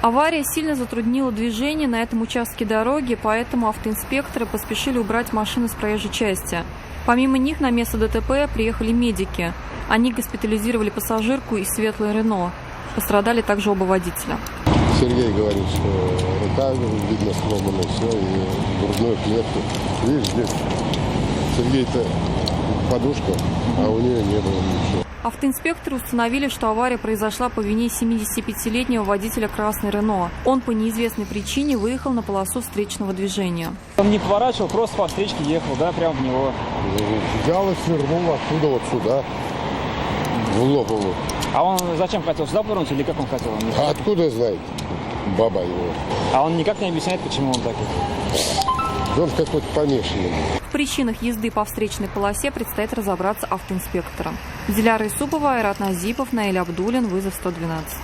Авария сильно затруднила движение на этом участке дороги, поэтому автоинспекторы поспешили убрать машины с проезжей части. Помимо них на место ДТП приехали медики. Они госпитализировали пассажирку из светлой Рено. Пострадали также оба водителя. Сергей говорит, что рука, видно, сломана, все, и грудную клетку. Видишь, здесь Сергей-то подушка, а у нее не было ничего. Автоинспекторы установили, что авария произошла по вине 75-летнего водителя красной Рено. Он по неизвестной причине выехал на полосу встречного движения. Он не поворачивал, просто по встречке ехал, да, прямо в него. Взял и свернул оттуда вот сюда, в лоб ему. А он зачем хотел сюда повернуть или как он хотел? А откуда знаете, баба его? А он никак не объясняет, почему он так. Он какой-то помешанный. В причинах езды по встречной полосе предстоит разобраться автоинспекторам. Диляра Исупова, Айрат Назипов, Наиль Абдулин, вызов 112.